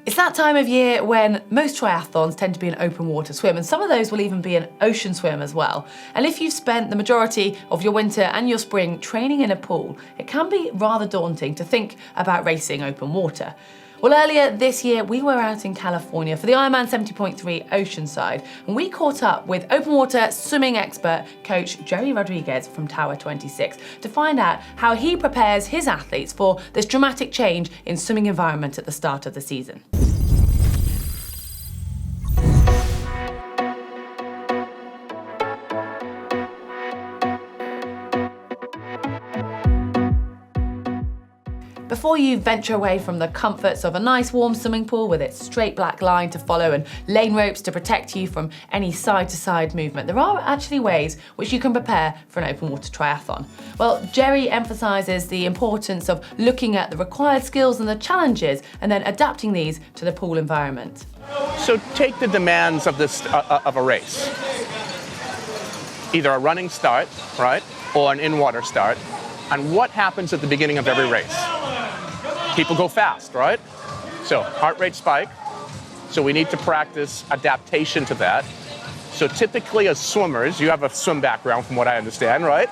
It's that time of year when most triathlons tend to be an open water swim, and some of those will even be an ocean swim as well. And if you've spent the majority of your winter and your spring training in a pool, it can be rather daunting to think about racing open water. Well, earlier this year, we were out in California for the Ironman 70.3 Oceanside, and we caught up with open water swimming expert coach Gerry Rodriguez from Tower 26 to find out how he prepares his athletes for this dramatic change in swimming environment at the start of the season. Before you venture away from the comforts of a nice warm swimming pool with its straight black line to follow and lane ropes to protect you from any side-to-side movement, there are actually ways which you can prepare for an open water triathlon. Well, Gerry emphasises the importance of looking at the required skills and the challenges and then adapting these to the pool environment. So take the demands of a race. Either a running start, right, or an in-water start. And what happens at the beginning of every race? People go fast, right? So heart rate spike. So we need to practice adaptation to that. So typically as swimmers, you have a swim background from what I understand, right?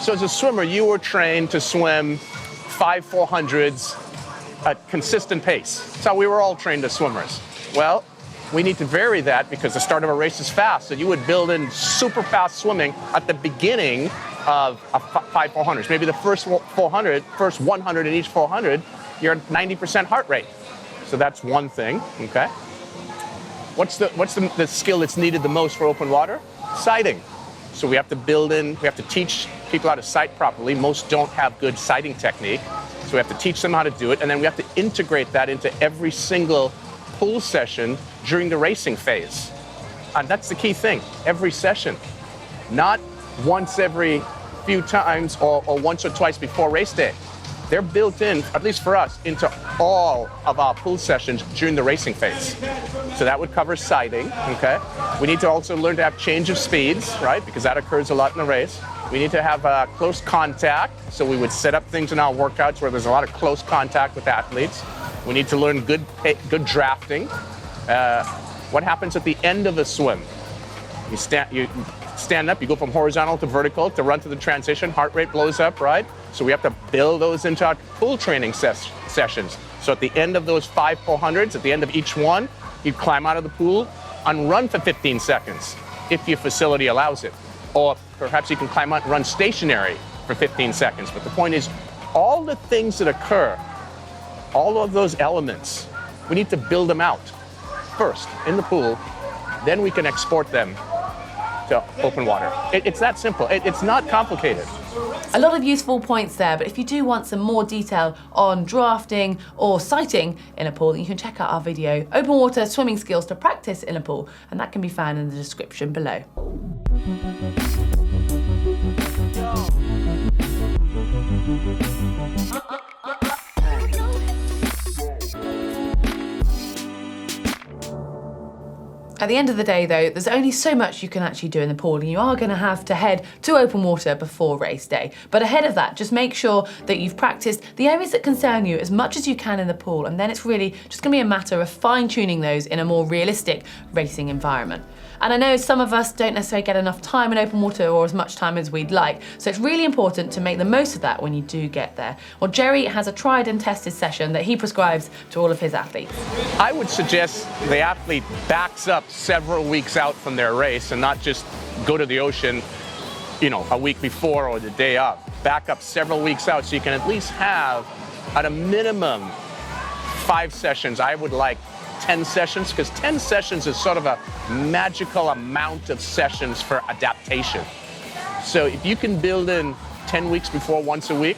So as a swimmer, you were trained to swim 5 400s at consistent pace. That's how we were all trained as swimmers. Well, we need to vary that because the start of a race is fast. So you would build in super fast swimming at the beginning of 5 400s. Maybe the first 100 in each 400, you're at 90% heart rate. So that's one thing, okay? What's the skill that's needed the most for open water? Sighting. So we have to we have to teach people how to sight properly. Most don't have good sighting technique. So we have to teach them how to do it, and then we have to integrate that into every single pool session during the racing phase. And that's the key thing, every session. Not once every few times or once or twice before race day. They're built in, at least for us, into all of our pool sessions during the racing phase. So that would cover sighting, okay? We need to also learn to have change of speeds, right? Because that occurs a lot in the race. We need to have close contact. So we would set up things in our workouts where there's a lot of close contact with athletes. We need to learn good drafting. What happens at the end of a swim? You stand up, you go from horizontal to vertical to run to the transition, heart rate blows up, right? So we have to build those into our pool training sessions. So at the end of those 5 400s, at the end of each one, you climb out of the pool and run for 15 seconds, if your facility allows it. Or perhaps you can climb out and run stationary for 15 seconds. But the point is, all the things that occur, all of those elements, we need to build them out first in the pool, then we can export them to open water. It's that simple. It's not complicated. A lot of useful points there, but if you do want some more detail on drafting or sighting in a pool, then you can check out our video, Open Water Swimming Skills to Practice in a Pool, and that can be found in the description below. At the end of the day though, there's only so much you can actually do in the pool, and you are going to have to head to open water before race day. But ahead of that, just make sure that you've practiced the areas that concern you as much as you can in the pool, and then it's really just going to be a matter of fine-tuning those in a more realistic racing environment. And I know some of us don't necessarily get enough time in open water or as much time as we'd like, so it's really important to make the most of that when you do get there. Well, Gerry has a tried and tested session that he prescribes to all of his athletes. I would suggest the athlete backs up several weeks out from their race and not just go to the ocean, a week before or the day of. Back up several weeks out so you can at least have, at a minimum, 5 sessions. I would like 10 sessions, because 10 sessions is sort of a magical amount of sessions for adaptation. So if you can build in 10 weeks before once a week,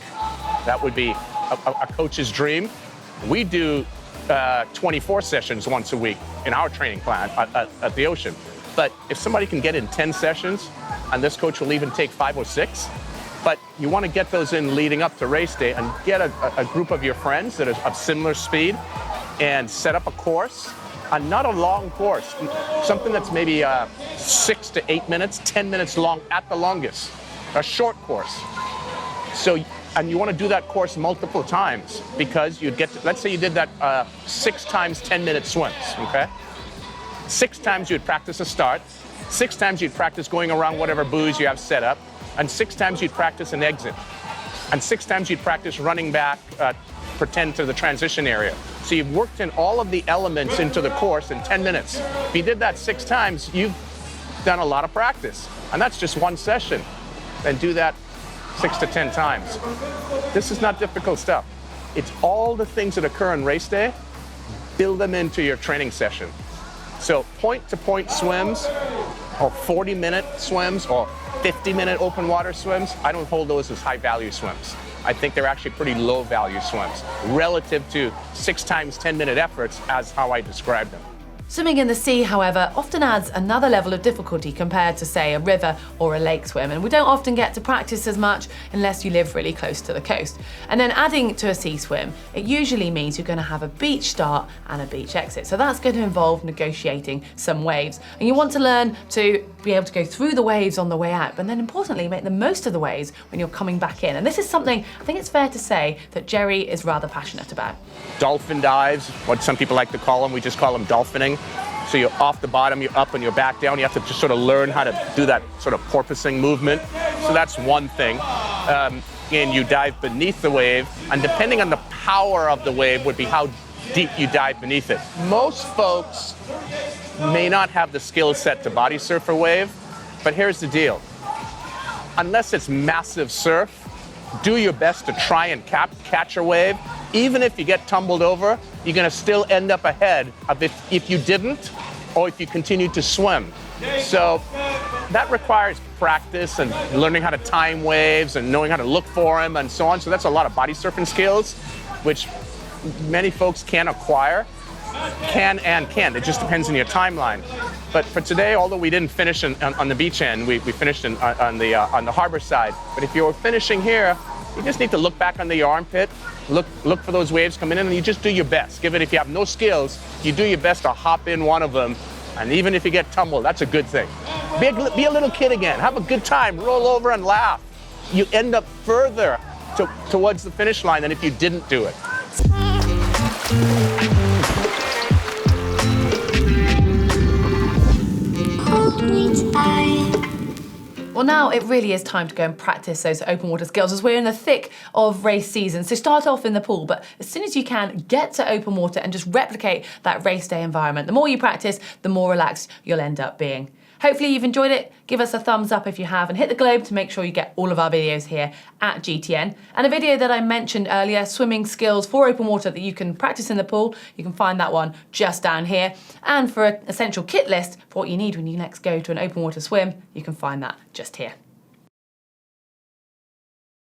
that would be a coach's dream. We do 24 sessions once a week in our training plan at the ocean. But if somebody can get in 10 sessions, and this coach will even take 5 or 6, but you want to get those in leading up to race day and get a group of your friends that are of similar speed and set up a course, and not a long course, something that's maybe 6 to 8 minutes, 10 minutes long at the longest, a short course. So And you want to do that course multiple times because you'd get to, let's say you did that 6 times 10-minute swims, okay? 6 times you'd practice a start, 6 times you'd practice going around whatever buoys you have set up, and 6 times you'd practice an exit. And 6 times you'd practice running back, pretend to the transition area. So you've worked in all of the elements into the course in 10 minutes. If you did that 6 times, you've done a lot of practice. And that's just one session. Then do that 6 to 10 times. This is not difficult stuff. It's all the things that occur on race day, build them into your training session. So point-to-point swims, or 40-minute swims, or 50-minute open water swims, I don't hold those as high-value swims. I think they're actually pretty low-value swims, relative to 6 times 10-minute efforts as how I described them. Swimming in the sea, however, often adds another level of difficulty compared to, say, a river or a lake swim, and we don't often get to practice as much unless you live really close to the coast. And then adding to a sea swim, it usually means you're going to have a beach start and a beach exit. So that's going to involve negotiating some waves. And you want to learn to be able to go through the waves on the way out, but then importantly, make the most of the waves when you're coming back in. And this is something I think it's fair to say that Gerry is rather passionate about. Dolphin dives, what some people like to call them, we just call them dolphining. So you're off the bottom, you're up and you're back down. You have to just sort of learn how to do that sort of porpoising movement. So that's one thing. And you dive beneath the wave, and depending on the power of the wave would be how deep you dive beneath it. Most folks may not have the skill set to body surf a wave, but here's the deal. Unless it's massive surf, do your best to try and catch a wave. Even if you get tumbled over, you're going to still end up ahead of if you didn't, or if you continued to swim. So that requires practice and learning how to time waves and knowing how to look for them and so on. So that's a lot of body surfing skills, which many folks can acquire. Can and can't. It just depends on your timeline. But for today, although we didn't finish on the beach end, we finished on the harbor side. But if you're finishing here, you just need to look back under your armpit, look for those waves coming in, and you just do your best. Given if you have no skills, you do your best to hop in one of them, and even if you get tumbled, that's a good thing. Be a little kid again. Have a good time. Roll over and laugh. You end up further towards the finish line than if you didn't do it. Well, now it really is time to go and practice those open water skills as we're in the thick of race season. So start off in the pool, but as soon as you can, get to open water and just replicate that race day environment. The more you practice, the more relaxed you'll end up being. Hopefully you've enjoyed it. Give us a thumbs up if you have, and hit the globe to make sure you get all of our videos here at GTN. And a video that I mentioned earlier, swimming skills for open water that you can practice in the pool, you can find that one just down here. And for an essential kit list for what you need when you next go to an open water swim, you can find that just here.